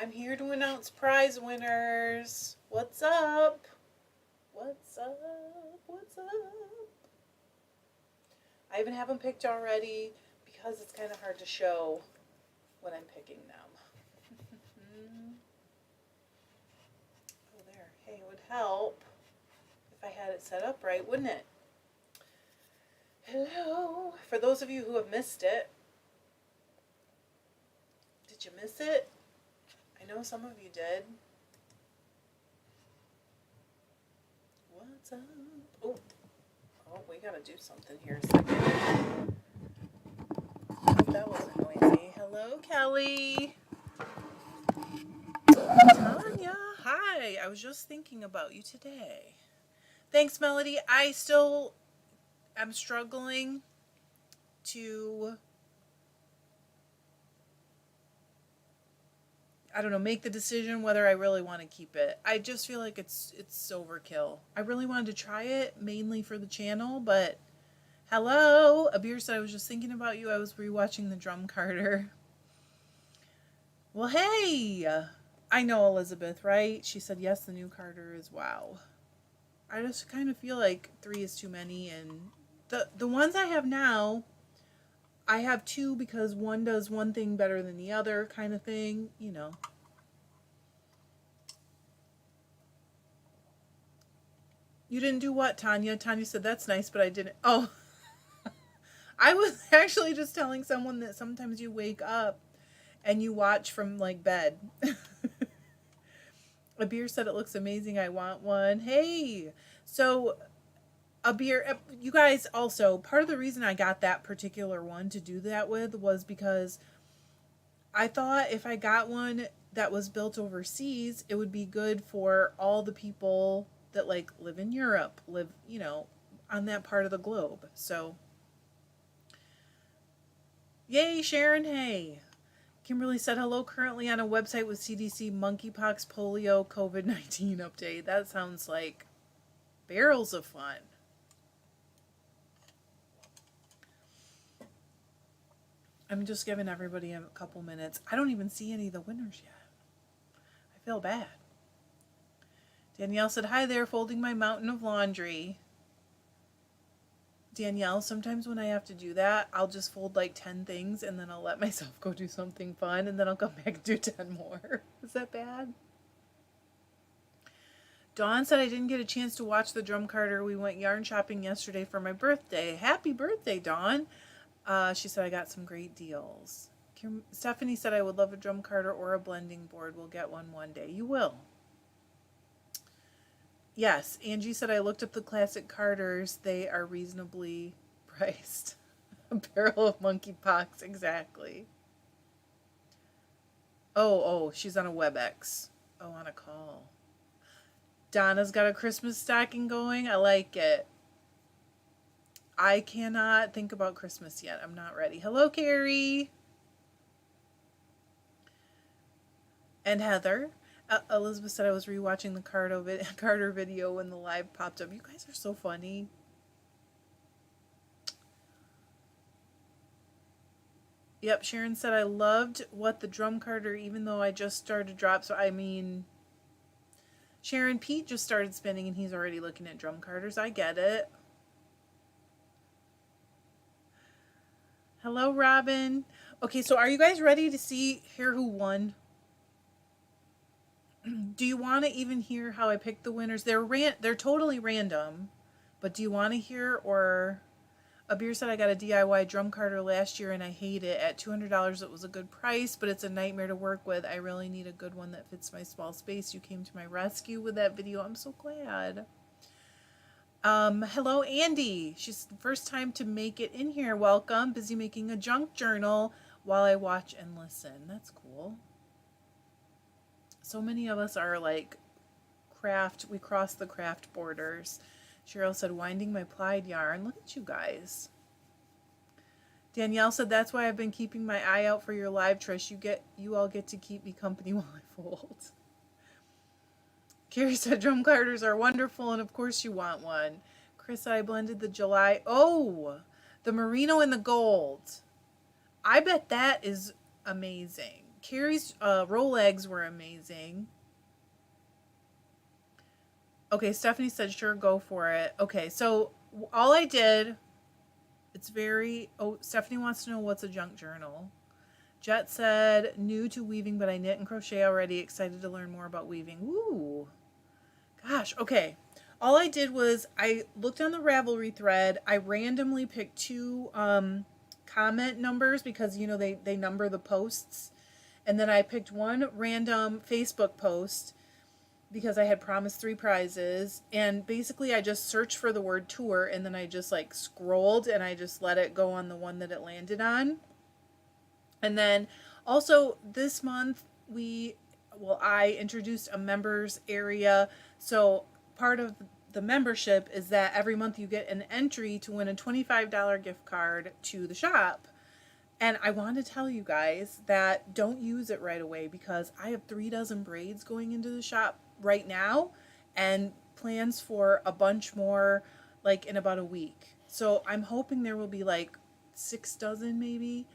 I'm here to announce prize winners. What's up? What's up? What's up? I even have them picked already because it's kind of hard to show when I'm picking them. Oh, there. Hey, it would help if I had it set up right, wouldn't it? Hello. For those of you who have missed it, did you miss it? I know some of you did. What's up? Oh, we gotta do something here a second. Hope that wasn't noisy. Hello, Kelly. Tanya, hi. I was just thinking about you today. Thanks, Melody. I still am struggling to, I don't know, make the decision whether I really want to keep it. I just feel like it's overkill. I really wanted to try it mainly for the channel, but hello, Abir said I was just thinking about you. I was rewatching the Drum Carter. Well, hey, I know Elizabeth, right? She said yes, the new Carter is wow. I just kind of feel like 3 is too many, and the ones I have now, I have 2 because one does one thing better than the other kind of thing, you know. You didn't do what, Tanya? Tanya said, that's nice, but I didn't. Oh, I was actually just telling someone that sometimes you wake up and you watch from like bed. Abir said it looks amazing. I want one. Hey, so Abir, you guys also, part of the reason I got that particular one to do that with was because I thought if I got one that was built overseas, it would be good for all the people that like live in Europe, live, you know, on that part of the globe. So, yay, Sharon, hey. Kimberly said hello, currently on a website with CDC monkeypox, polio, COVID-19 update. That sounds like barrels of fun. I'm just giving everybody a couple minutes. I don't even see any of the winners yet. I feel bad. Danielle said, hi there, folding my mountain of laundry. Danielle, sometimes when I have to do that, I'll just fold like 10 things and then I'll let myself go do something fun and then I'll come back and do 10 more. Is that bad? Dawn said I didn't get a chance to watch the Drum Carter. We went yarn shopping yesterday for my birthday. Happy birthday, Dawn. She said I got some great deals. Stephanie said I would love a Drum Carter or a blending board. We'll get one day. You will. Yes, Angie said I looked up the classic Carters. They are reasonably priced. A barrel of monkeypox, exactly. Oh, she's on a WebEx. Oh, on a call. Donna's got a Christmas stocking going. I like it. I cannot think about Christmas yet. I'm not ready. Hello, Carrie. And Heather. Elizabeth said I was rewatching the Carter video when the live popped up. You guys are so funny. Yep, Sharon said I loved what the Drum Carter, even though I just started drop. So, I mean, Sharon, Pete just started spinning and he's already looking at Drum Carters. I get it. Hello, Robin. Okay, so are you guys ready to hear who won? Do you want to even hear how I picked the winners? They're totally random, but do you want to hear? Or Abir said I got a DIY Drum Carter last year and I hate it. At $200 it was a good price, but it's a nightmare to work with. I really need a good one that fits my small space. You came to my rescue with that video. I'm so glad. Hello, Andy. She's the first time to make it in here. Welcome. Busy making a junk journal while I watch and listen. That's cool. So many of us are like we cross the craft borders. Cheryl said, winding my plied yarn. Look at you guys. Danielle said, that's why I've been keeping my eye out for your live, Trish. You all get to keep me company while I fold. Carrie said, Drum Carters are wonderful, and of course you want one. Chris said, I blended the July. The merino and the gold. I bet that is amazing. Carrie's roll eggs were amazing. Okay, Stephanie said, sure, go for it. Okay, so all I did, it's very, oh, Stephanie wants to know what's a junk journal. Jet said, new to weaving, but I knit and crochet already. Excited to learn more about weaving. Ooh, gosh, okay. All I did was I looked on the Ravelry thread. I randomly picked two comment numbers because, you know, they number the posts. And then I picked one random Facebook post because I had promised 3 prizes. And basically I just searched for the word tour and then I just like scrolled and I just let it go on the one that it landed on. And then also this month I introduced a members area. So part of the membership is that every month you get an entry to win a $25 gift card to the shop. And I want to tell you guys that don't use it right away because I have 3 dozen braids going into the shop right now and plans for a bunch more like in about a week. So I'm hoping there will be like 6 dozen maybe.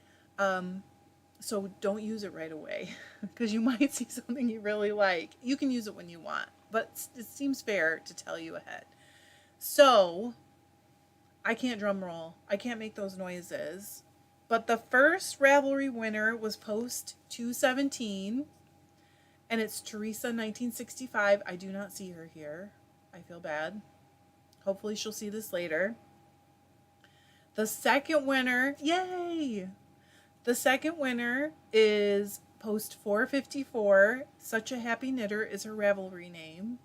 So don't use it right away because you might see something you really like. You can use it when you want, but it seems fair to tell you ahead. So I can't drum roll. I can't make those noises. But the first Ravelry winner was post 217, and it's Teresa 1965. I do not see her here. I feel bad. Hopefully she'll see this later. The second winner, yay! The second winner is post 454. Such a Happy Knitter is her Ravelry name.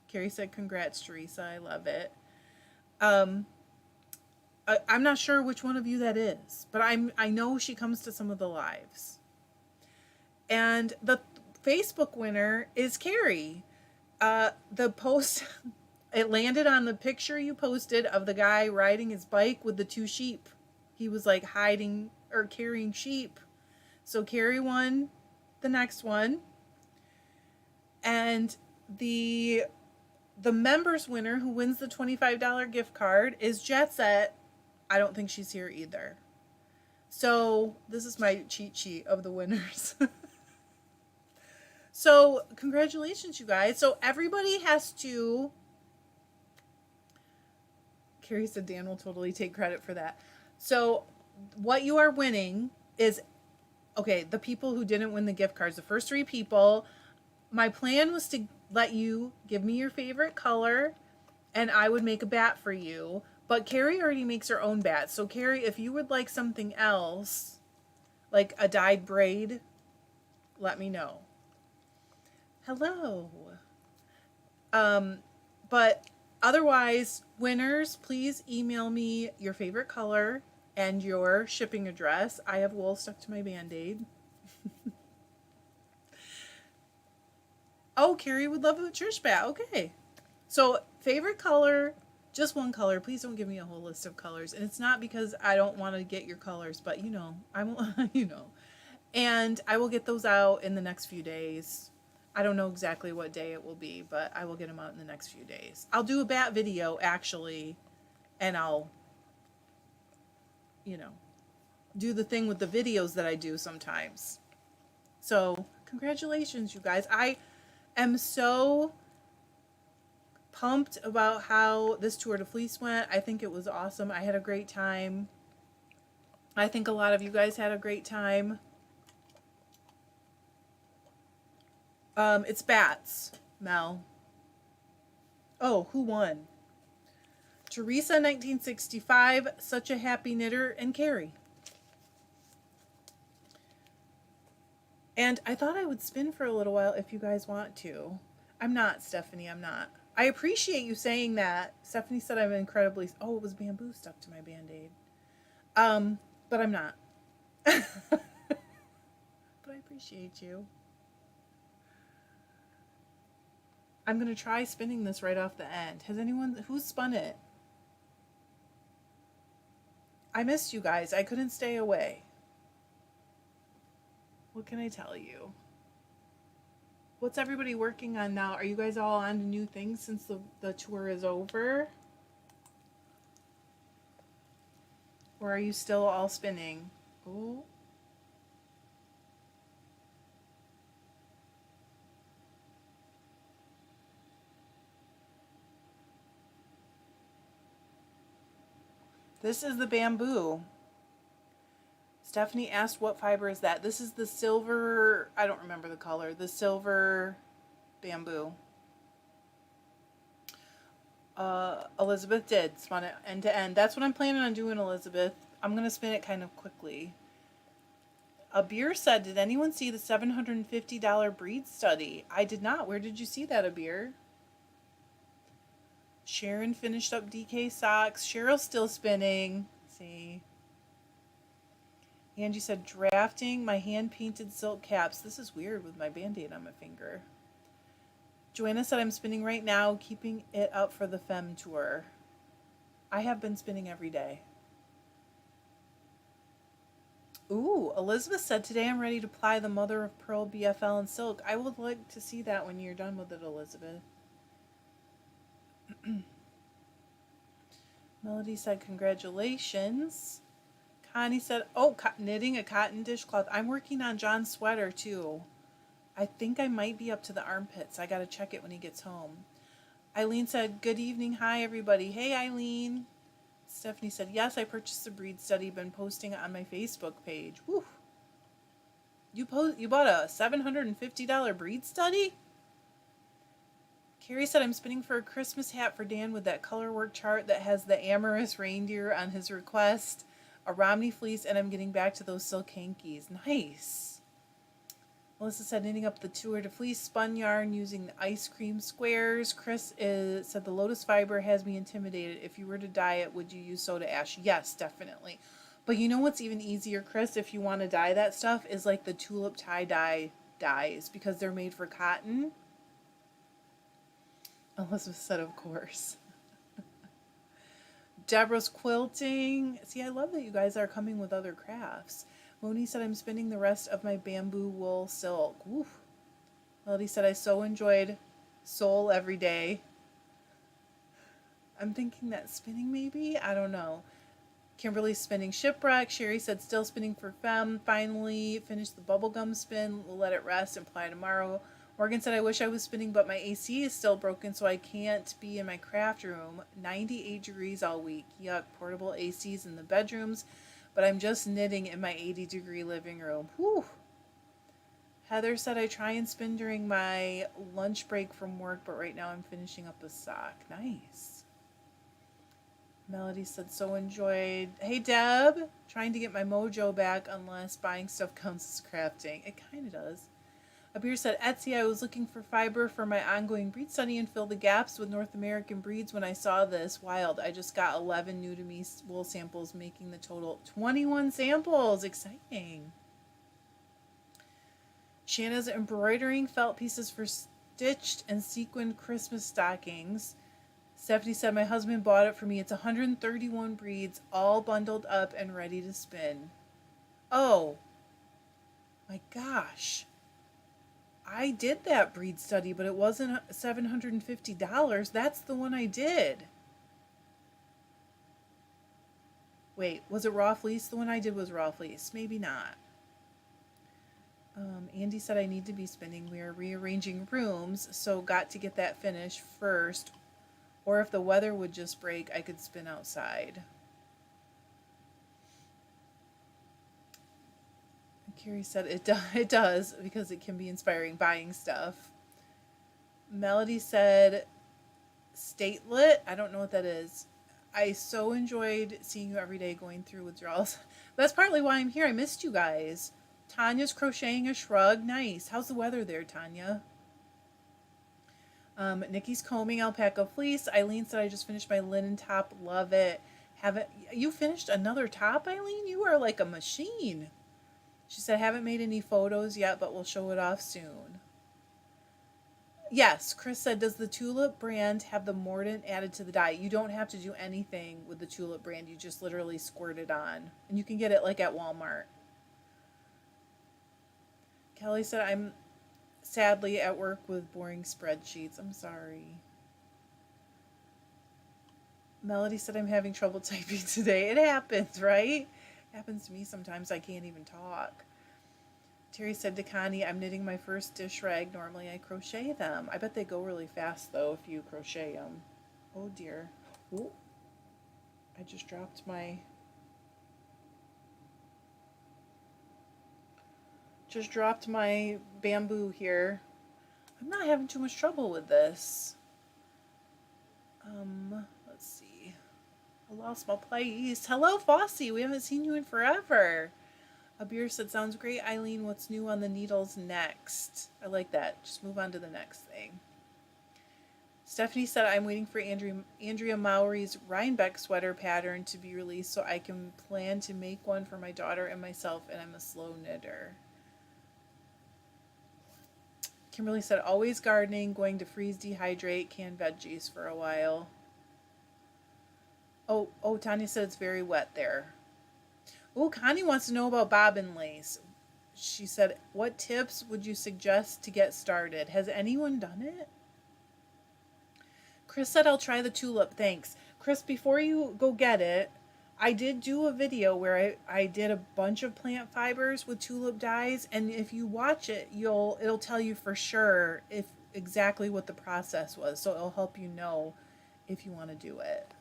Carrie said, congrats, Teresa. I love it. I'm not sure which one of you that is, but I know she comes to some of the lives. And the Facebook winner is Carrie. The post, it landed on the picture you posted of the guy riding his bike with the 2 sheep. He was like hiding or carrying sheep. So Carrie won the next one. And the members winner who wins the $25 gift card is Jet Set. I don't think she's here either. So this is my cheat sheet of the winners. So congratulations, you guys. So everybody has to... Carrie said Dan will totally take credit for that. So what you are winning is, okay, the people who didn't win the gift cards, the first 3 people, my plan was to let you give me your favorite color and I would make a bat for you. But Carrie already makes her own bat. So Carrie, if you would like something else, like a dyed braid, let me know. Hello. But otherwise, winners, please email me your favorite color and your shipping address. I have wool stuck to my Band-Aid. Oh, Carrie would love a Trish bat. Okay. So favorite color, just one color. Please don't give me a whole list of colors. And it's not because I don't want to get your colors, but you know, I will, you know. And I will get those out in the next few days. I don't know exactly what day it will be, but I will get them out in the next few days. I'll do a bat video actually, and I'll, you know, do the thing with the videos that I do sometimes. So congratulations, you guys. I am so pumped about how this Tour de Fleece went. I think it was awesome. I had a great time. I think a lot of you guys had a great time. It's bats, Mel. Oh, who won? Teresa 1965, Such a Happy Knitter, and Carrie. And I thought I would spin for a little while if you guys want to. I'm not, Stephanie, I'm not. I appreciate you saying that. Stephanie said I'm incredibly... Oh, it was bamboo stuck to my Band-Aid. But I'm not. But I appreciate you. I'm going to try spinning this right off the end. Has anyone... Who's spun it? I missed you guys. I couldn't stay away. What can I tell you? What's everybody working on now? Are you guys all on to new things since the tour is over? Or are you still all spinning? Oh. This is the bamboo. Stephanie asked what fiber is that? This is the silver, I don't remember the color, the silver bamboo. Elizabeth did spun it end to end. That's what I'm planning on doing, Elizabeth. I'm going to spin it kind of quickly. Abir said, did anyone see the $750 breed study? I did not. Where did you see that, Abir? Sharon finished up DK socks. Cheryl's still spinning. Let's see. Angie said, drafting my hand-painted silk caps. This is weird with my Band-Aid on my finger. Joanna said, I'm spinning right now, keeping it up for the Femme Tour. I have been spinning every day. Ooh, Elizabeth said, today I'm ready to apply the mother of pearl BFL and silk. I would like to see that when you're done with it, Elizabeth. Melody said, congratulations. Connie said, oh, knitting a cotton dishcloth. I'm working on John's sweater, too. I think I might be up to the armpits. I got to check it when he gets home. Eileen said, good evening. Hi, everybody. Hey, Eileen. Stephanie said, yes, I purchased the breed study. Been posting it on my Facebook page. Woo. You bought a $750 breed study? Carrie said, I'm spinning for a Christmas hat for Dan with that color work chart that has the amorous reindeer on his request, a Romney fleece, and I'm getting back to those silk hankies. Nice. Melissa said, knitting up the tour de fleece spun yarn using the ice cream squares. Chris said, the lotus fiber has me intimidated. If you were to dye it, would you use soda ash? Yes, definitely. But you know what's even easier, Chris, if you want to dye that stuff, is like the tulip tie-dye dyes, because they're made for cotton. Elizabeth said, of course. Deborah's quilting. See, I love that you guys are coming with other crafts. Moni said, I'm spinning the rest of my bamboo wool silk. Woof. Melody said, I so enjoyed Soul every day. I'm thinking that spinning maybe? I don't know. Kimberly's spinning Shipwreck. Sherry said, still spinning for Femme. Finally finished the bubblegum spin. We'll let it rest and apply tomorrow. Morgan said, I wish I was spinning, but my AC is still broken, so I can't be in my craft room. 98 degrees all week. Yuck. Portable ACs in the bedrooms. But I'm just knitting in my 80-degree living room. Whew. Heather said, I try and spin during my lunch break from work, but right now I'm finishing up a sock. Nice. Melody said, so enjoyed. Hey, Deb. Trying to get my mojo back unless buying stuff counts as crafting. It kind of does. Abir said, Etsy, I was looking for fiber for my ongoing breed study and fill the gaps with North American breeds when I saw this. Wild. I just got 11 new to me wool samples, making the total 21 samples. Exciting. Shanna's embroidering felt pieces for stitched and sequined Christmas stockings. Stephanie said, my husband bought it for me. It's 131 breeds, all bundled up and ready to spin. Oh, my gosh. I did that breed study, but it wasn't $750. That's the one I did. Wait, was it raw fleece? The one I did was raw fleece. Maybe not. Andy said I need to be spinning. We are rearranging rooms, so got to get that finished first. Or if the weather would just break, I could spin outside. Carrie said it does because it can be inspiring buying stuff. Melody said statelet. I don't know what that is. I so enjoyed seeing you every day going through withdrawals. That's partly why I'm here. I missed you guys. Tanya's crocheting a shrug. Nice. How's the weather there, Tanya? Nikki's combing alpaca fleece. Eileen said I just finished my linen top. Love it. Haven't you finished another top, Eileen? You are like a machine. She said, haven't made any photos yet, but we'll show it off soon. Yes, Chris said, does the Tulip brand have the mordant added to the dye? You don't have to do anything with the Tulip brand. You just literally squirt it on. And you can get it like at Walmart. Kelly said, I'm sadly at work with boring spreadsheets. I'm sorry. Melody said, I'm having trouble typing today. It happens, right? Happens to me sometimes. I can't even talk. Terry said to Connie, I'm knitting my first dish rag. Normally I crochet them. I bet they go really fast though if you crochet them. Oh dear. Ooh. I just dropped my bamboo here. I'm not having too much trouble with this. Let's see. I lost my place. Hello, Fossey. We haven't seen you in forever. Abir said, sounds great, Eileen. What's new on the needles next? I like that. Just move on to the next thing. Stephanie said, I'm waiting for Andrea Mowry's Rhinebeck sweater pattern to be released so I can plan to make one for my daughter and myself, and I'm a slow knitter. Kimberly said, always gardening, going to freeze, dehydrate, canned veggies for a while. Oh, Tanya said it's very wet there. Oh, Connie wants to know about bobbin lace. She said, what tips would you suggest to get started? Has anyone done it? Chris said, I'll try the tulip. Thanks. Chris, before you go get it, I did do a video where I did a bunch of plant fibers with tulip dyes, and if you watch it, it'll tell you for sure if exactly what the process was, so it'll help you know if you want to do it.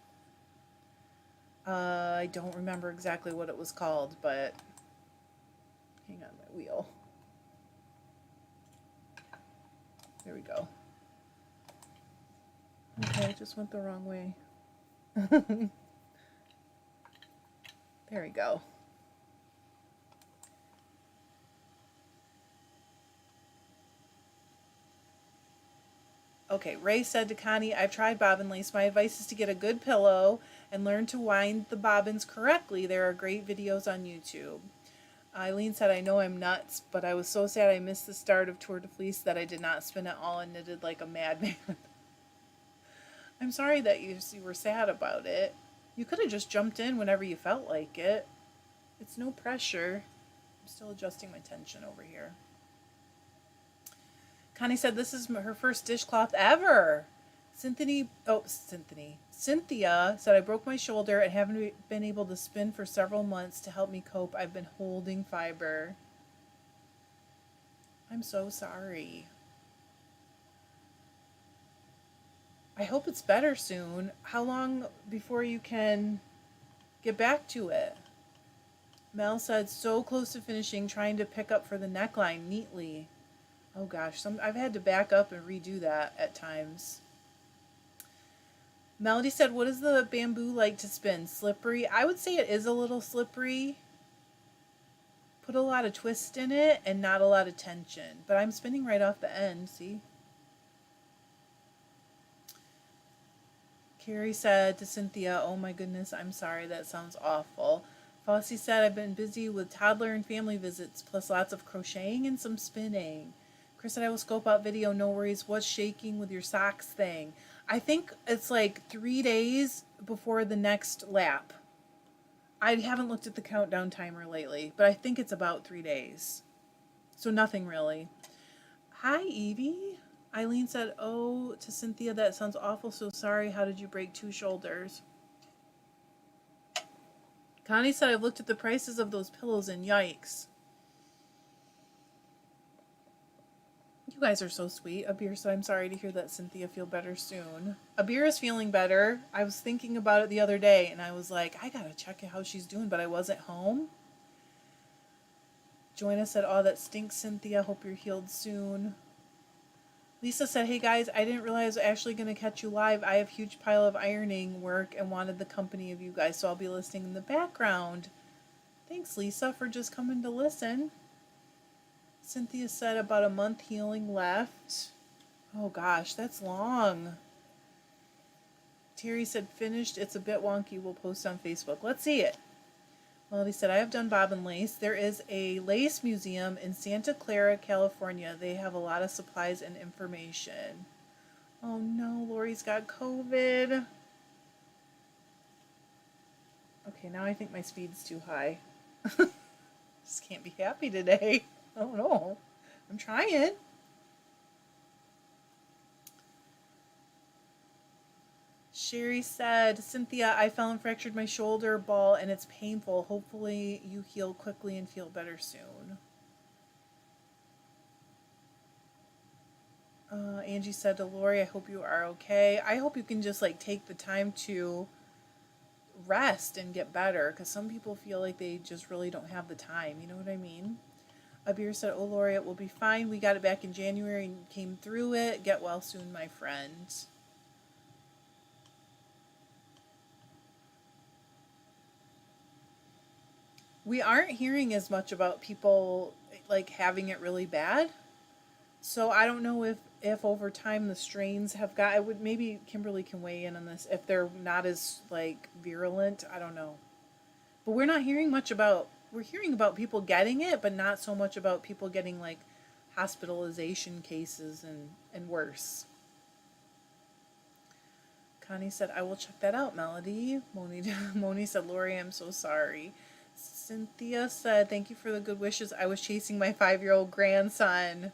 I don't remember exactly what it was called, but hang on my wheel. There we go. Okay, it just went the wrong way. There we go. Okay, Ray said to Connie, I've tried bobbin lace. My advice is to get a good pillow and learn to wind the bobbins correctly. There are great videos on YouTube. Eileen said, I know I'm nuts, but I was so sad I missed the start of Tour de Fleece that I did not spin it all and knitted like a madman. I'm sorry that you were sad about it. You could have just jumped in whenever you felt like it. It's no pressure. I'm still adjusting my tension over here. Connie said this is her first dishcloth ever. Cynthia said I broke my shoulder and haven't been able to spin for several months. To help me cope, I've been holding fiber. I'm so sorry. I hope it's better soon. How long before you can get back to it? Mel said, so close to finishing, trying to pick up for the neckline neatly. Oh gosh, I've had to back up and redo that at times. Melody said, what is the bamboo like to spin? Slippery? I would say it is a little slippery. Put a lot of twist in it and not a lot of tension. But I'm spinning right off the end, see? Carrie said to Cynthia, oh my goodness, I'm sorry, that sounds awful. Fossey said, I've been busy with toddler and family visits, plus lots of crocheting and some spinning. Chris said, I will scope out video, no worries. What's shaking with your socks thing? I think it's like 3 days before the next lap. I haven't looked at the countdown timer lately, but I think it's about 3 days. So nothing really. Hi, Evie. Eileen said, oh, to Cynthia, that sounds awful. So sorry. How did you break 2 shoulders? Connie said, I've looked at the prices of those pillows and yikes. You guys are so sweet. Abir said, I'm sorry to hear that, Cynthia. Feel better soon. Abir is feeling better. I was thinking about it the other day, and I was like, I gotta check how she's doing, but I wasn't home. Joanna said, oh, that stinks, Cynthia. Hope you're healed soon. Lisa said, hey guys, I didn't realize I was actually going to catch you live. I have a huge pile of ironing work and wanted the company of you guys, so I'll be listening in the background. Thanks, Lisa, for just coming to listen. Cynthia said about a month healing left. Oh gosh, that's long. Terry said finished. It's a bit wonky. We'll post on Facebook. Let's see it. Melody said, I have done bobbin lace. There is a lace museum in Santa Clara, California. They have a lot of supplies and information. Oh no, Lori's got COVID. Okay, now I think my speed's too high. Just can't be happy today. I don't know. I'm trying. Sherry said, Cynthia, I fell and fractured my shoulder ball and it's painful. Hopefully you heal quickly and feel better soon. Angie said to Lori, I hope you are okay. I hope you can just like take the time to rest and get better, because some people feel like they just really don't have the time. You know what I mean? Abir said, "Oh, Lori, it will be fine. We got it back in January and came through it. Get well soon, my friend." We aren't hearing as much about people like having it really bad. So I don't know if over time the strains have got. I would, maybe Kimberly can weigh in on this, if they're not as like virulent. I don't know. But we're not hearing much about. We're hearing about people getting it, but not so much about people getting like hospitalization cases and worse. Connie said, "I will check that out, Melody." Moni said, "Lori, I'm so sorry." Cynthia said, "Thank you for the good wishes. I was chasing my 5-year-old grandson."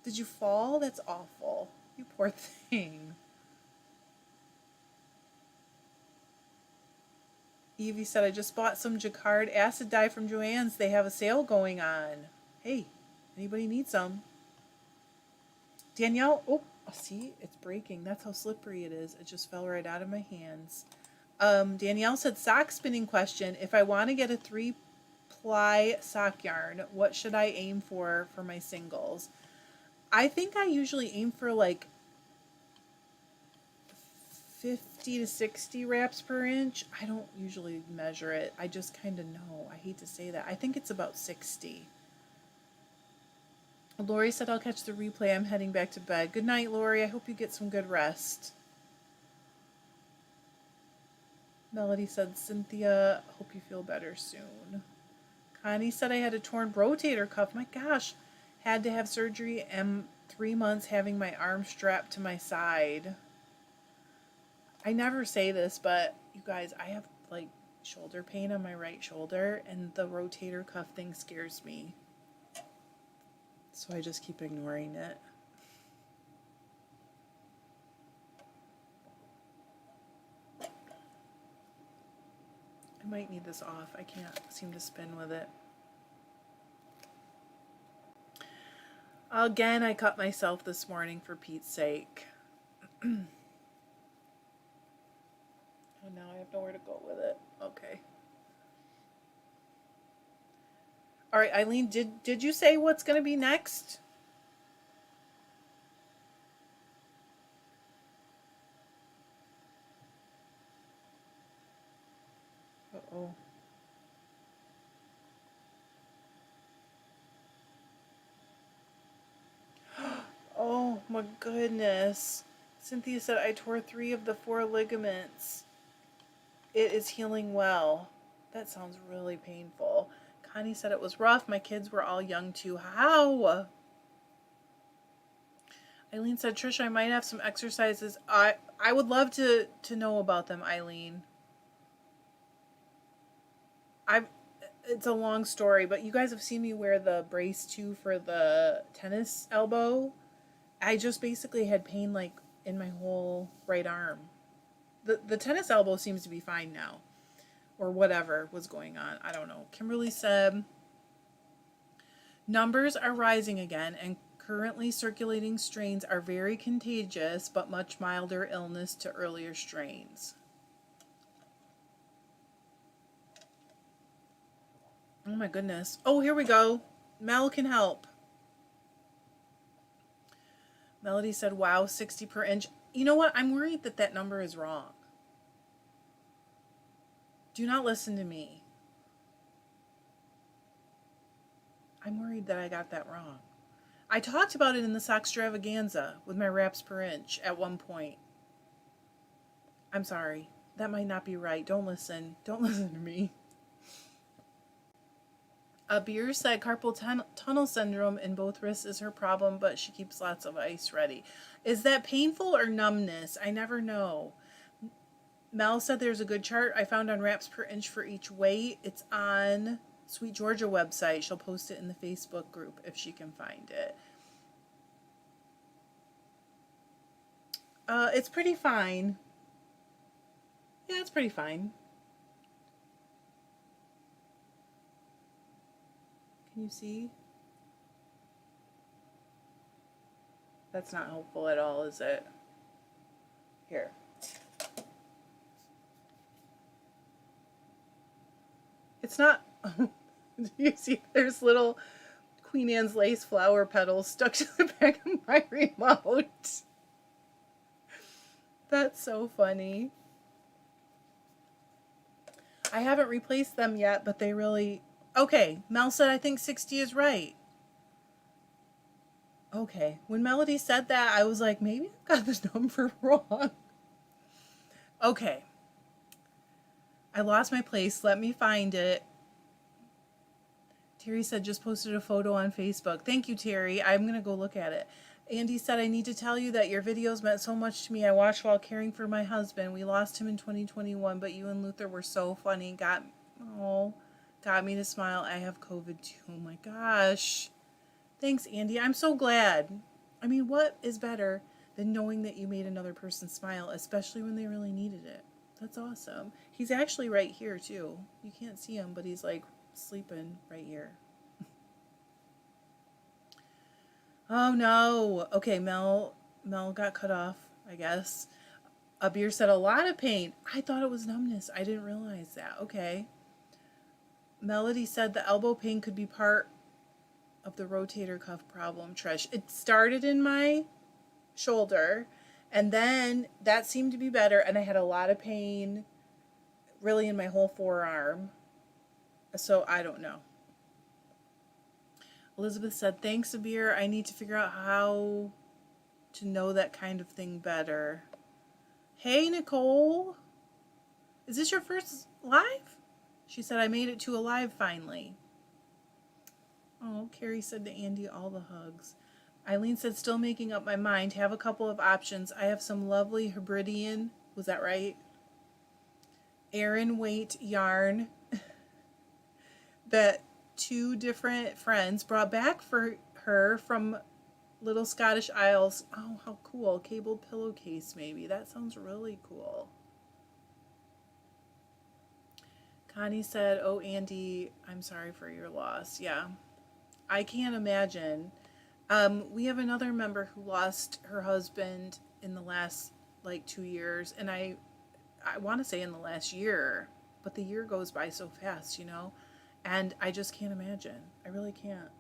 Did you fall? That's awful. You poor thing. Evie said, "I just bought some Jacquard acid dye from Joann's. They have a sale going on. Hey, anybody need some?" Danielle, oh, see, it's breaking. That's how slippery it is. It just fell right out of my hands. Danielle said, "Sock spinning question. If I want to get a 3-ply sock yarn, what should I aim for my singles?" I think I usually aim for like 50 to 60 wraps per inch. I don't usually measure it. I just kind of know. I hate to say that. I think it's about 60. Lori said, "I'll catch the replay. I'm heading back to bed." Good night, Lori. I hope you get some good rest. Melody said, "Cynthia, hope you feel better soon." Connie said, "I had a torn rotator cuff. My gosh, had to have surgery and 3 months having my arm strapped to my side." I never say this, but you guys, I have like shoulder pain on my right shoulder, and the rotator cuff thing scares me. So I just keep ignoring it. I might need this off. I can't seem to spin with it. Again, I cut myself this morning for Pete's sake. Oh, now I have nowhere to go with it. Okay. All right, Eileen, did you say what's going to be next? Uh-oh. Oh my goodness. Cynthia said, "I tore 3 of the 4 ligaments. It is healing well." That sounds really painful. Connie said, "It was rough. My kids were all young too." How? Eileen said, "Trisha, I might have some exercises. I would love to know about them, Eileen. I It's a long story, but you guys have seen me wear the brace too for the tennis elbow. I just basically had pain like in my whole right arm. The tennis elbow seems to be fine now, or whatever was going on. I don't know. Kimberly said, "Numbers are rising again, and currently circulating strains are very contagious, but much milder illness to earlier strains." Oh my goodness. Oh, here we go. Mel can help. Melody said, "Wow, 60 per inch." You know what? I'm worried that that number is wrong. Do not listen to me. I'm worried that I got that wrong. I talked about it in the sock extravaganza with my wraps per inch at one point. I'm sorry. That might not be right. Don't listen. Don't listen to me. Beer said carpal tunnel syndrome in both wrists is her problem, but she keeps lots of ice ready. Is that painful or numbness? I never know. Mel said there's a good chart I found on wraps per inch for each weight. It's on Sweet Georgia website. She'll post it in the Facebook group if she can find it. It's pretty fine. Yeah, it's pretty fine. Can you see? That's not helpful at all, is it? Here. It's not. You see, there's little Queen Anne's lace flower petals stuck to the back of my remote. That's so funny. I haven't replaced them yet, but they really... Okay, Mel said I think 60 is right. Okay, when Melody said that, I was like, maybe I got the number wrong. Okay. I lost my place. Let me find it. Terry said just posted a photo on Facebook. Thank you, Terry. I'm going to go look at it. Andy said, I need to tell you that your videos meant so much to me. I watched while caring for my husband. We lost him in 2021, but you and Luther were so funny. Got me to smile. I have COVID too. Oh my gosh. Thanks, Andy. I'm so glad. I mean, what is better than knowing that you made another person smile, especially when they really needed it? That's awesome. He's actually right here too. You can't see him, but he's like sleeping right here. Oh no. Okay, Mel got cut off, I guess. Abir said a lot of pain. I thought it was numbness. I didn't realize that. Okay. Melody said the elbow pain could be part of the rotator cuff problem, Trish. It started in my shoulder, and then that seemed to be better, and I had a lot of pain really in my whole forearm. So I don't know. Elizabeth said, thanks, Abir. I need to figure out how to know that kind of thing better. Hey, Nicole. Is this your first live? She said, I made it to a live finally. Oh, Carrie said to Andy, all the hugs. Eileen said, still making up my mind. Have a couple of options. I have some lovely Hebridean, was that right? Aran weight yarn that 2 different friends brought back for her from Little Scottish Isles. Oh, how cool. Cabled pillowcase, maybe. That sounds really cool. Connie said, oh, Andy, I'm sorry for your loss. Yeah, I can't imagine. We have another member who lost her husband in the last, 2 years. And I want to say in the last year. But the year goes by so fast, you know? And I just can't imagine. I really can't.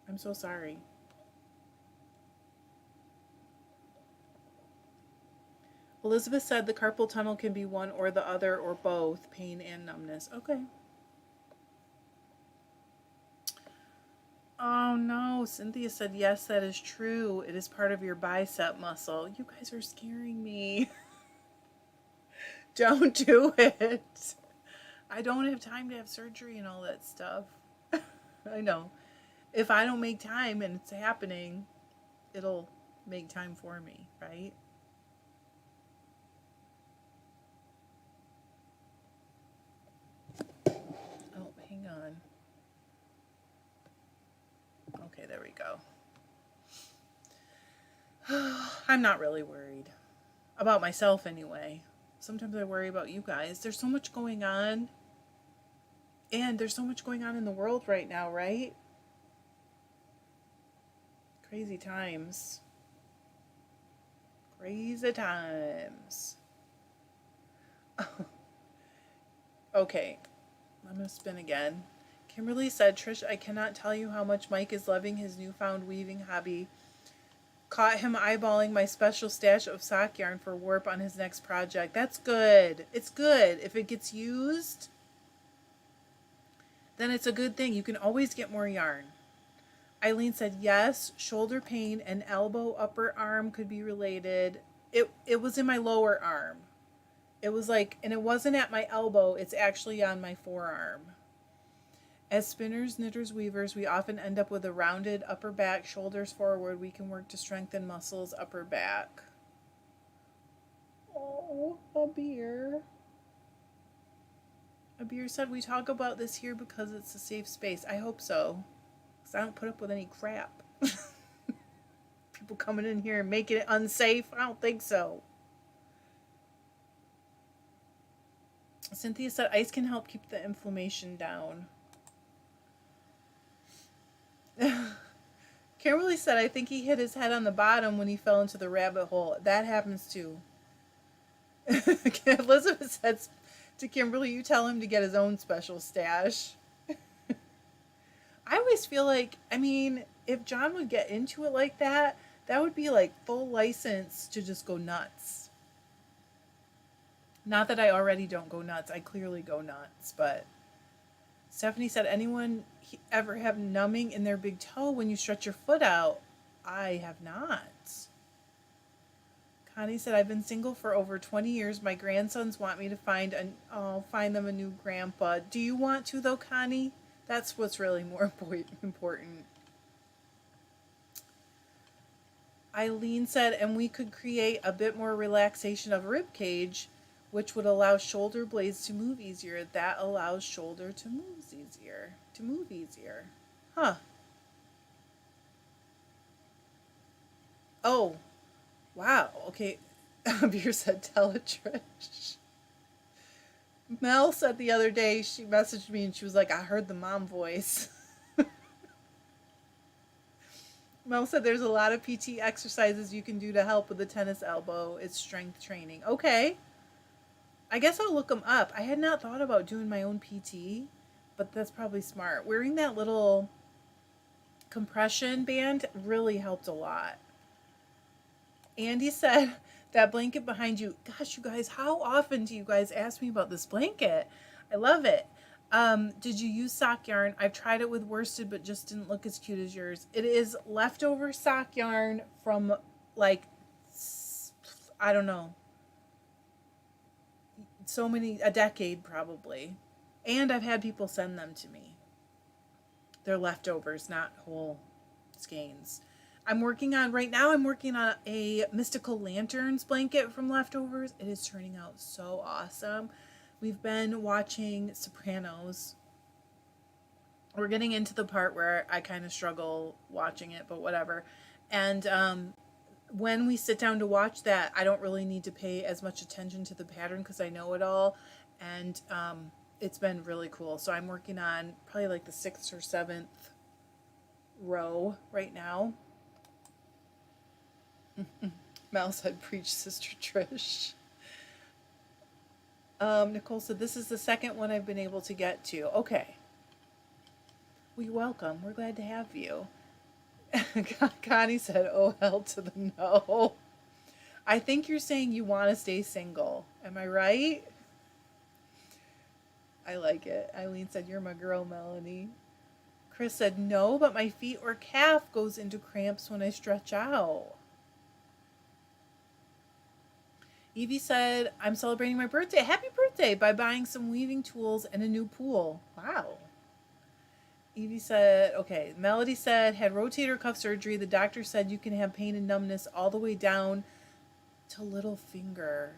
I'm so sorry. Elizabeth said the carpal tunnel can be one or the other or both, pain and numbness. Okay. Oh no, Cynthia said, yes, that is true. It is part of your bicep muscle. You guys are scaring me. Don't do it. I don't have time to have surgery and all that stuff. I know. If I don't make time and it's happening, it'll make time for me, right? Oh, hang on. Okay, there we go. I'm not really worried. About myself, anyway. Sometimes I worry about you guys. There's so much going on. And there's so much going on in the world right now, right? Crazy times. Crazy times. Okay, I'm going to spin again. Kimberly said, Trish, I cannot tell you how much Mike is loving his newfound weaving hobby. Caught him eyeballing my special stash of sock yarn for warp on his next project. That's good. It's good. If it gets used, then it's a good thing. You can always get more yarn. Eileen said, yes, shoulder pain and elbow upper arm could be related. It was in my lower arm. It was and it wasn't at my elbow. It's actually on my forearm. As spinners, knitters, weavers, we often end up with a rounded upper back, shoulders forward. We can work to strengthen muscles, upper back. Oh, Abir. Abir said, we talk about this here because it's a safe space. I hope so. Because I don't put up with any crap. People coming in here and making it unsafe. I don't think so. Cynthia said, ice can help keep the inflammation down. Kimberly said, I think he hit his head on the bottom when he fell into the rabbit hole. That happens too. Elizabeth said, To Kimberly, you tell him to get his own special stash. I always feel like, I mean, if John would get into it like that, that would be like full license to just go nuts. Not that I already don't go nuts. I clearly go nuts, but Stephanie said, anyone ever have numbing in their big toe when you stretch your foot out? I have not. Connie said, I've been single for over 20 years. My grandsons want me to find them a new grandpa. Do you want to though, Connie? That's what's really more important. Eileen said, and we could create a bit more relaxation of rib cage, which would allow shoulder blades to move easier. That allows shoulder to move easier. Huh. Oh, wow. Okay. Beer said, tell it, Trish. Mel said the other day, she messaged me and she was like, I heard the mom voice. Mel said there's a lot of PT exercises you can do to help with the tennis elbow. It's strength training. Okay. I guess I'll look them up. I had not thought about doing my own PT, but that's probably smart. Wearing that little compression band really helped a lot. Andy said, that blanket behind you. Gosh, you guys, how often do you guys ask me about this blanket? I love it. Did you use sock yarn? I've tried it with worsted, but just didn't look as cute as yours. It is leftover sock yarn from like, I don't know, a decade probably. And I've had people send them to me. They're leftovers, not whole skeins. I'm working on a Mystical Lanterns blanket from leftovers. It is turning out so awesome. We've been watching Sopranos. We're getting into the part where I kind of struggle watching it, but whatever. And when we sit down to watch that, I don't really need to pay as much attention to the pattern because I know it all. And it's been really cool. So I'm working on probably like the 6th or 7th row right now. Mel said, preach, Sister Trish. Nicole said, this is the second one I've been able to get to. Okay. Well, you're welcome. We're glad to have you. Connie said, oh, hell to the no. I think you're saying you want to stay single. Am I right? I like it. Eileen said, you're my girl, Melanie. Chris said, no, but my feet or calf goes into cramps when I stretch out. Evie said, I'm celebrating my birthday. Happy birthday by buying some weaving tools and a new pool. Wow. Evie said, okay. Melody said, had rotator cuff surgery. The doctor said you can have pain and numbness all the way down to little finger.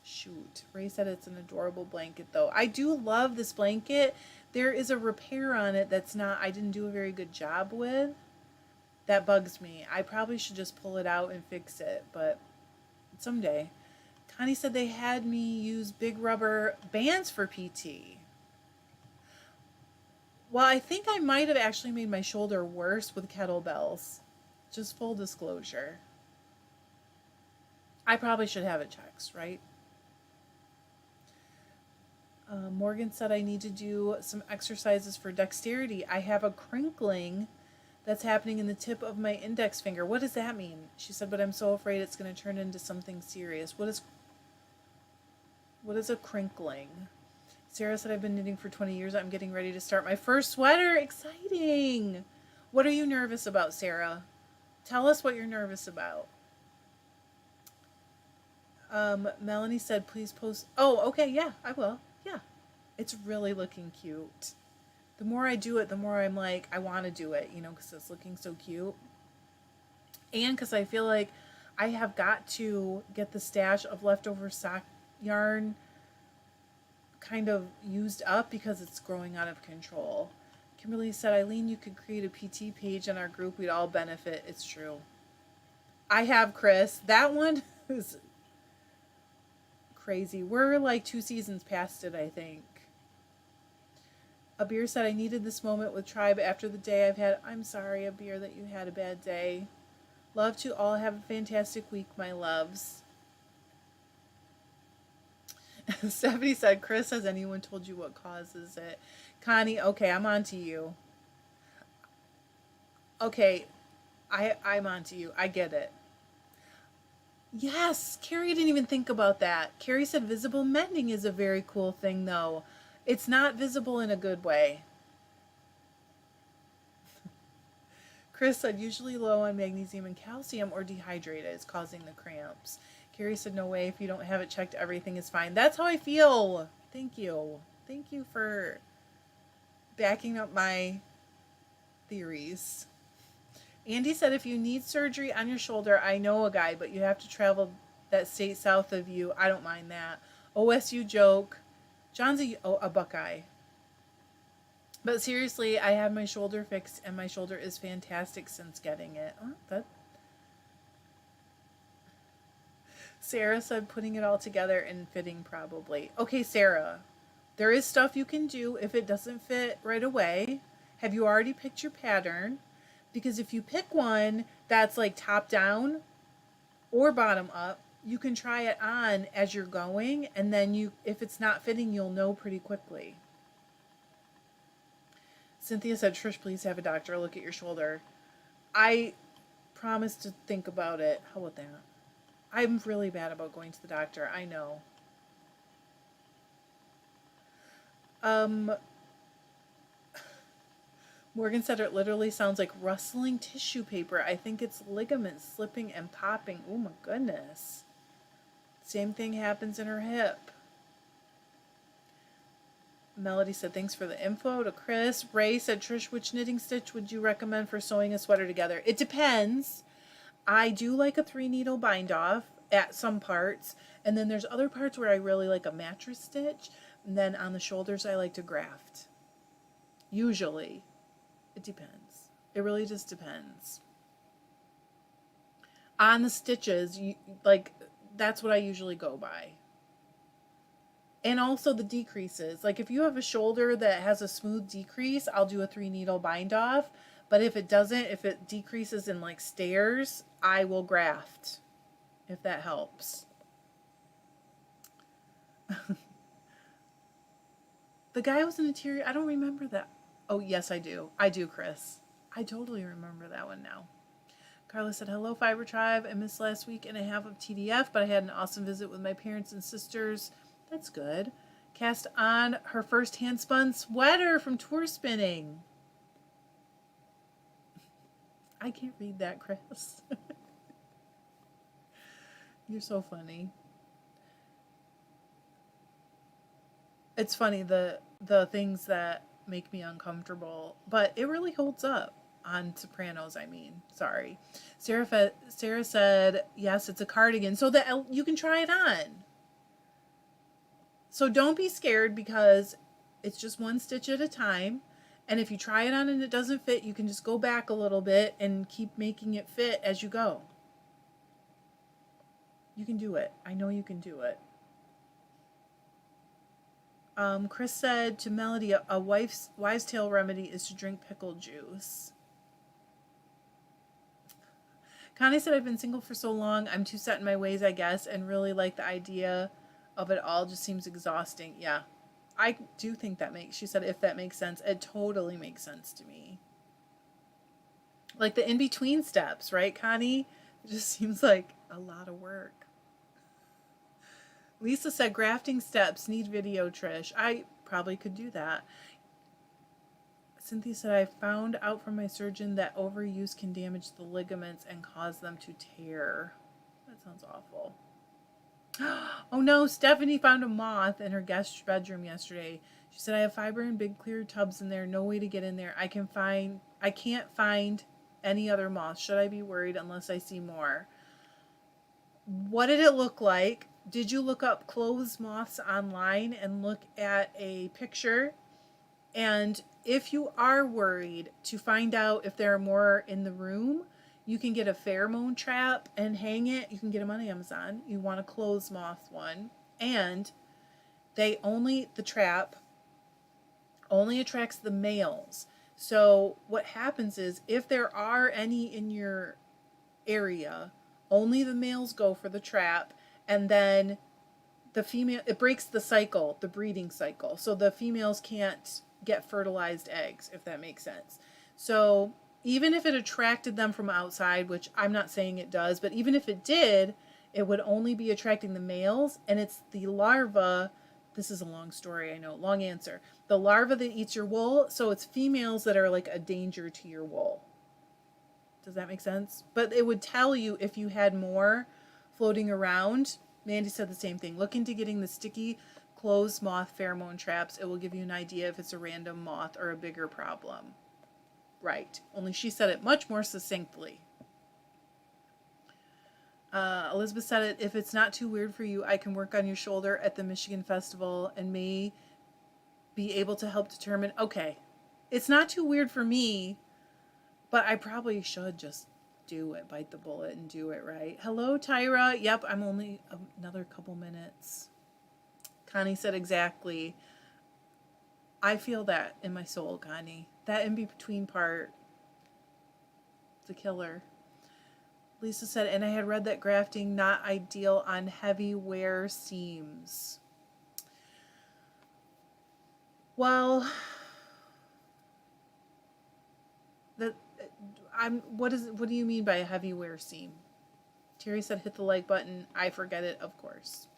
Shoot. Ray said it's an adorable blanket, though. I do love this blanket. There is a repair on it I didn't do a very good job with. That bugs me. I probably should just pull it out and fix it, but someday. Connie said they had me use big rubber bands for PT. Well, I think I might have actually made my shoulder worse with kettlebells. Just full disclosure. I probably should have it checked, right? Morgan said I need to do some exercises for dexterity. I have a crinkling that's happening in the tip of my index finger. What does that mean? She said, but I'm so afraid it's going to turn into something serious. What is a crinkling? Sarah said, I've been knitting for 20 years. I'm getting ready to start my first sweater. Exciting. What are you nervous about, Sarah? Tell us what you're nervous about. Melanie said, please post. Oh, okay. Yeah, I will. Yeah. It's really looking cute. The more I do it, the more I'm like, I want to do it, because it's looking so cute. And because I feel like I have got to get the stash of leftover sock yarn kind of used up because it's growing out of control. Kimberly said, Eileen, you could create a PT page on our group. We'd all benefit. It's true. I have, Chris. That one is crazy. We're like 2 seasons past it, I think. Abir said, I needed this moment with Tribe after the day I've had. I'm sorry, Abir, that you had a bad day. Love to all have a fantastic week, my loves. Stephanie said, Chris, has anyone told you what causes it? Connie, okay, I'm on to you. Okay, I'm on to you. I get it. Yes, Carrie didn't even think about that. Carrie said visible mending is a very cool thing, though. It's not visible in a good way. Chris said, usually low on magnesium and calcium or dehydrated is causing the cramps. Carrie said, no way. If you don't have it checked, everything is fine. That's how I feel. Thank you. Thank you for backing up my theories. Andy said, if you need surgery on your shoulder, I know a guy, but you have to travel that state south of you. I don't mind that. OSU joke. John's a Buckeye. But seriously, I had my shoulder fixed, and my shoulder is fantastic since getting it. Oh, that. Sarah said putting it all together and fitting probably. Okay, Sarah, there is stuff you can do if it doesn't fit right away. Have you already picked your pattern? Because if you pick one that's like top down or bottom up, you can try it on as you're going, and then if it's not fitting, you'll know pretty quickly. Cynthia said, Trish, please have a doctor look at your shoulder. I promise to think about it. How about that? I'm really bad about going to the doctor. I know. Morgan said it literally sounds like rustling tissue paper. I think it's ligaments slipping and popping. Oh my goodness. Same thing happens in her hip. Melody said, thanks for the info to Chris. Ray said, Trish, which knitting stitch would you recommend for sewing a sweater together? It depends. I do like a 3-needle bind off at some parts. And then there's other parts where I really like a mattress stitch. And then on the shoulders, I like to graft. Usually. It depends. It really just depends. On the stitches, that's what I usually go by. And also the decreases. Like if you have a shoulder that has a smooth decrease, I'll do a 3-needle bind off. But if it doesn't, if it decreases in like stairs, I will graft. If that helps. The guy was an interior. I don't remember that. Oh, yes, I do. I do, Chris. I totally remember that one now. Carla said, hello, Fiber Tribe. I missed last week and a half of TDF, but I had an awesome visit with my parents and sisters. That's good. Cast on her first hand-spun sweater from tour spinning. I can't read that, Chris. You're so funny. It's funny, the things that make me uncomfortable, but it really holds up on Sopranos. Sorry. Sarah said, yes, it's a cardigan, so that you can try it on. So don't be scared because it's just one stitch at a time. And if you try it on and it doesn't fit, you can just go back a little bit and keep making it fit as you go. You can do it. I know you can do it. Chris said to Melody, a wives' tale remedy is to drink pickle juice. Connie said, I've been single for so long, I'm too set in my ways, I guess, and really like the idea of it all. Just seems exhausting. Yeah, I do think she said, if that makes sense. It totally makes sense to me. Like the in-between steps, right, Connie? It just seems like a lot of work. Lisa said, grafting steps need video, Trish. I probably could do that. Cynthia said, I found out from my surgeon that overuse can damage the ligaments and cause them to tear. That sounds awful. Oh no, Stephanie found a moth in her guest bedroom yesterday. She said, I have fiber in big clear tubs in there. No way to get in there. I can't find any other moths. Should I be worried unless I see more? What did it look like? Did you look up clothes moths online and look at a picture? And if you are worried, to find out if there are more in the room, you can get a pheromone trap and hang it. You can get them on Amazon. You want a clothes moth one. And the trap only attracts the males. So what happens is, if there are any in your area, only the males go for the trap, and then the female, it breaks the cycle, the breeding cycle. So the females can't get fertilized eggs, if that makes sense. So even if it attracted them from outside, which I'm not saying it does, but even if it did, it would only be attracting the males, and it's the larva. This is a long story, I know, long answer. The larva that eats your wool, so it's females that are like a danger to your wool. Does that make sense? But it would tell you if you had more floating around. Mandy said the same thing. Look into getting the sticky closed moth pheromone traps. It will give you an idea if it's a random moth or a bigger problem. Right. Only she said it much more succinctly. Elizabeth said it, if it's not too weird for you, I can work on your shoulder at the Michigan Festival and may be able to help determine. Okay. It's not too weird for me, but I probably should just do it, bite the bullet and do it, right? Hello, Tyra. Yep, I'm only another couple minutes. Connie said exactly. I feel that in my soul, Connie. That in between part, the killer. Lisa said, and I had read that grafting not ideal on heavy wear seams. Well, what do you mean by a heavy wear seam? Terry said hit the like button. I forget it, of course.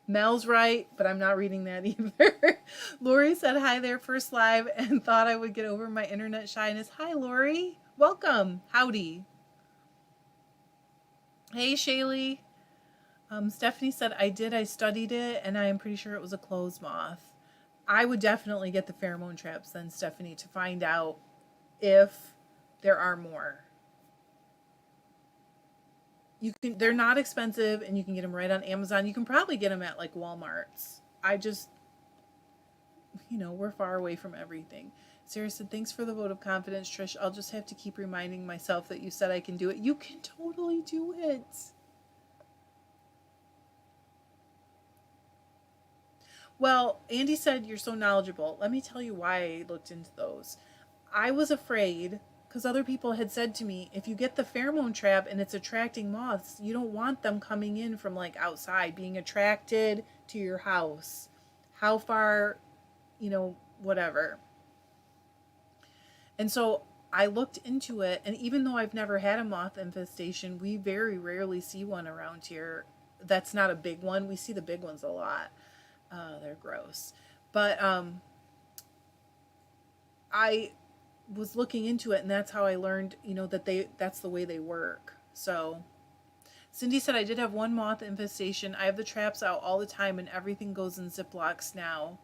Mel's right, but I'm not reading that either. Lori said hi there, first live, and thought I would get over my internet shyness. Hi, Lori. Welcome. Howdy. Hey, Shaylee. Stephanie said, I studied it, and I am pretty sure it was a clothes moth. I would definitely get the pheromone traps then, Stephanie, to find out if there are more. They're not expensive, and you can get them right on Amazon. You can probably get them at like Walmart's. We're far away from everything. Sarah said, thanks for the vote of confidence, Trish. I'll just have to keep reminding myself that you said I can do it. You can totally do it. Well, Andy said you're so knowledgeable. Let me tell you why I looked into those. I was afraid because other people had said to me, if you get the pheromone trap and it's attracting moths, you don't want them coming in from like outside, being attracted to your house. How far, whatever. And so I looked into it, and even though I've never had a moth infestation, we very rarely see one around here. That's not a big one. We see the big ones a lot. They're gross. But I was looking into it, and that's how I learned, that's the way they work. So Cindy said, I did have one moth infestation. I have the traps out all the time, and everything goes in Ziplocs now.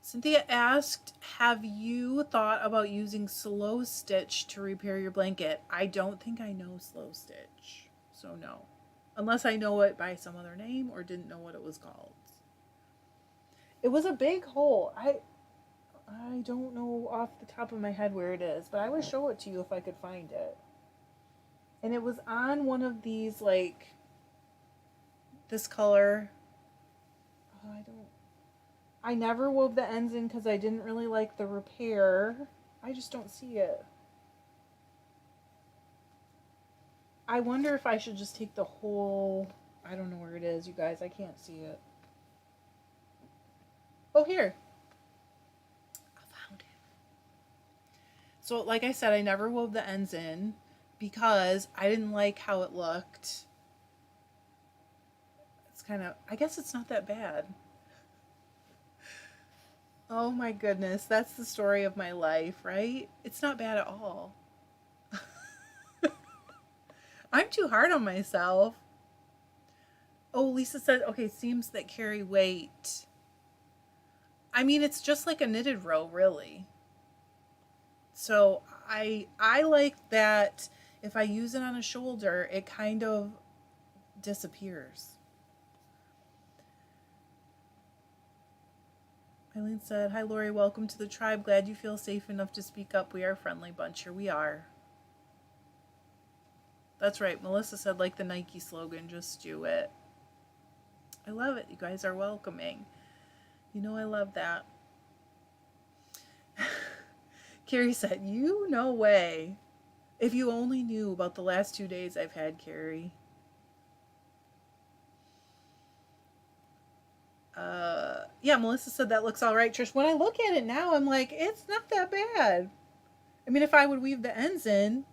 Cynthia asked, have you thought about using slow stitch to repair your blanket? I don't think I know slow stitch, so no. Unless I know it by some other name or didn't know what it was called. It was a big hole. I don't know off the top of my head where it is, but I would show it to you if I could find it. And it was on one of these, like, this color. I never wove the ends in because I didn't really like the repair. I just don't see it. I wonder if I should just take the whole... I don't know where it is, you guys. I can't see it. Oh, here. I found it. So, like I said, I never wove the ends in because I didn't like how it looked. It's kind of... I guess it's not that bad. Oh my goodness, that's the story of my life, right? It's not bad at all. I'm too hard on myself. Oh, Lisa said, okay, seams that carry weight. I mean, it's just like a knitted row, really. So I like that if I use it on a shoulder, it kind of disappears. Eileen said, hi, Lori, welcome to the tribe. Glad you feel safe enough to speak up. We are a friendly bunch. Here we are. That's right. Melissa said, like the Nike slogan, just do it. I love it. You guys are welcoming. I love that. Carrie said, no way. If you only knew about the last 2 days I've had, Carrie. Yeah, Melissa said that looks all right, Trish. When I look at it now, I'm like, it's not that bad. I mean, if I would weave the ends in,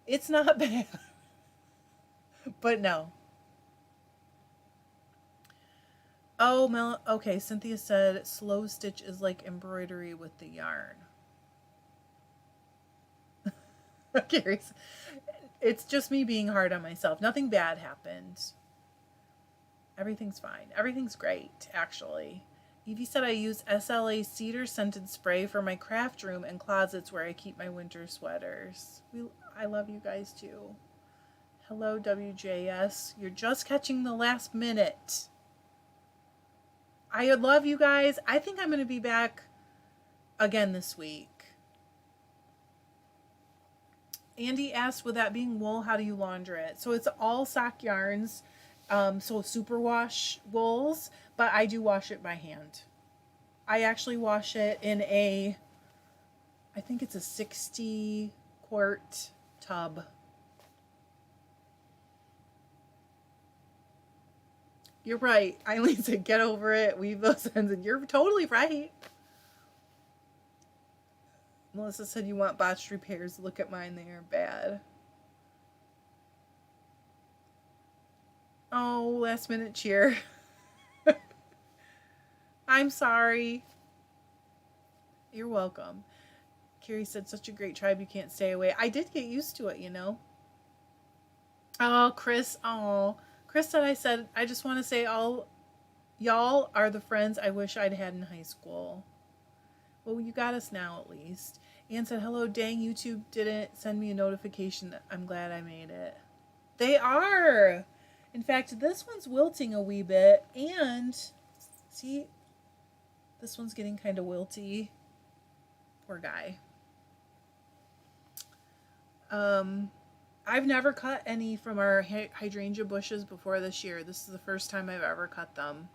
it's not bad. But no. Oh, okay. Cynthia said slow stitch is like embroidery with the yarn. Carrie's. It's just me being hard on myself. Nothing bad happened. Everything's fine. Everything's great, actually. Evie said I use SLA cedar scented spray for my craft room and closets where I keep my winter sweaters. I love you guys too. Hello, WJS. You're just catching the last minute. I love you guys. I think I'm going to be back again this week. Andy asked, with that being wool, how do you launder it? So it's all sock yarns, so superwash wools, but I do wash it by hand. I actually wash it in I think it's a 60 quart tub. You're right. Eileen said, get over it, weave those ends, and you're totally right. Melissa said, you want botched repairs. Look at mine, they are bad. Oh, last minute cheer. I'm sorry. You're welcome. Carrie said, such a great tribe, you can't stay away. I did get used to it, you know. Oh, Chris. Oh, Chris said, I just want to say all y'all are the friends I wish I'd had in high school. Well, you got us now at least. Anne said, hello, dang, YouTube didn't send me a notification. I'm glad I made it. They are. In fact, this one's wilting a wee bit. And, see, this one's getting kind of wilty. Poor guy. I've never cut any from our hydrangea bushes before this year. This is the first time I've ever cut them.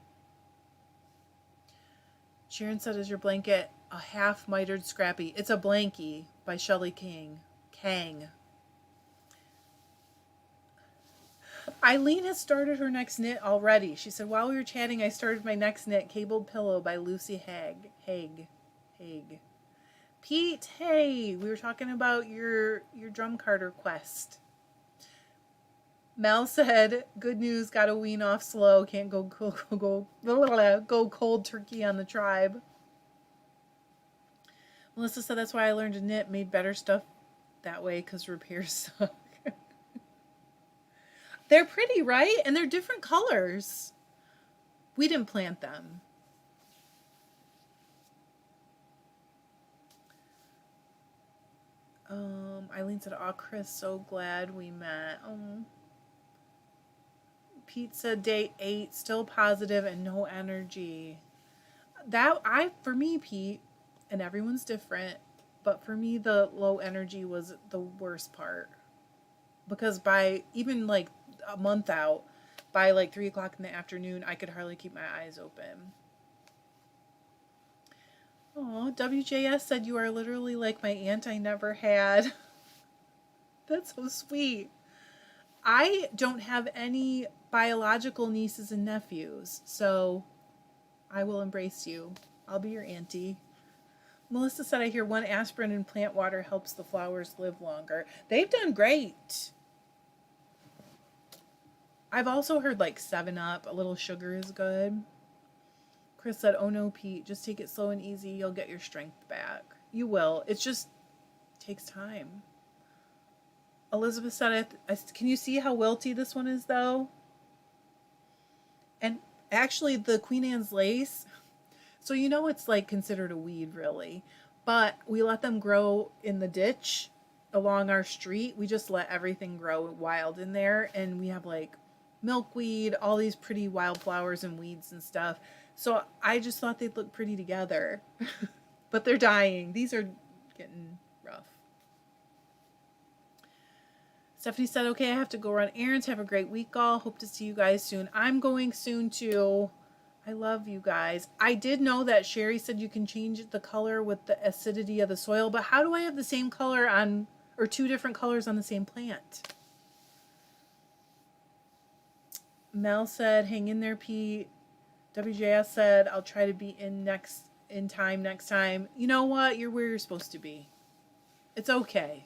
Sharon said, is your blanket a half mitered scrappy? It's a blankie by Shelley Kang. Eileen has started her next knit already. She said, while we were chatting, I started my next knit, Cabled Pillow by Lucy Haig. Pete, hey, we were talking about your drum carder quest. Mel said, good news, gotta wean off slow, can't go cold turkey on the tribe. Melissa said, that's why I learned to knit, made better stuff that way, because repairs suck. They're pretty, right? And they're different colors. We didn't plant them. Eileen said, oh, Chris, so glad we met. Pete said, day 8, still positive and no energy. For me, Pete, and everyone's different, but for me, the low energy was the worst part. Because by even like a month out, by like 3 o'clock in the afternoon, I could hardly keep my eyes open. Oh, WJS said, you are literally like my aunt I never had. That's so sweet. I don't have any biological nieces and nephews, so I will embrace you. I'll be your auntie. Melissa said, I hear 1 aspirin and plant water helps the flowers live longer. They've done great. I've also heard like 7-Up, a little sugar is good. Chris said, oh no, Pete, just take it slow and easy. You'll get your strength back. You will. It just takes time. Elizabeth said, can you see how wilty this one is though? And actually the Queen Anne's lace, so you know it's like considered a weed really, but we let them grow in the ditch along our street. We just let everything grow wild in there, and we have like milkweed, all these pretty wildflowers and weeds and stuff. So I just thought they'd look pretty together. But they're dying. These are getting rough. Stephanie said, okay, I have to go run errands. Have a great week, all. Hope to see you guys soon. I'm going soon, too. I love you guys. I did know that Sherry said you can change the color with the acidity of the soil, but how do I have the same color on or 2 different colors on the same plant. Mel said, hang in there, Pete. WJS said, I'll try to be in time next time. You know what? You're where you're supposed to be. It's okay.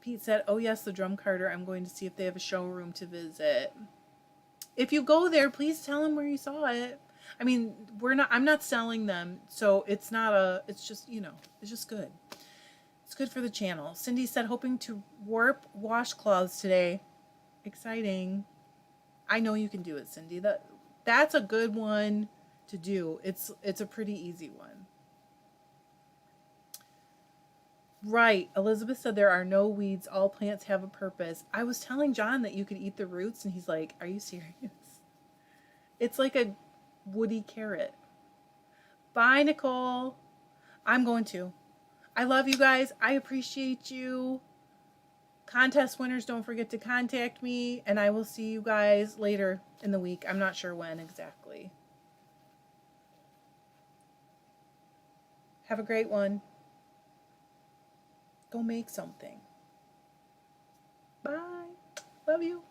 Pete said, oh yes, the drum carter. I'm going to see if they have a showroom to visit. If you go there, please tell them where you saw it. I mean, I'm not selling them, so it's just, it's just good. It's good for the channel. Cindy said, hoping to warp washcloths today. Exciting. I know you can do it, Cindy. That's a good one to do. It's a pretty easy one. Right. Elizabeth said there are no weeds. All plants have a purpose. I was telling John that you could eat the roots, and he's like, are you serious? It's like a woody carrot. Bye, Nicole. I'm going to. I love you guys. I appreciate you. Contest winners, don't forget to contact me, and I will see you guys later in the week. I'm not sure when exactly. Have a great one. Go make something. Bye. Love you.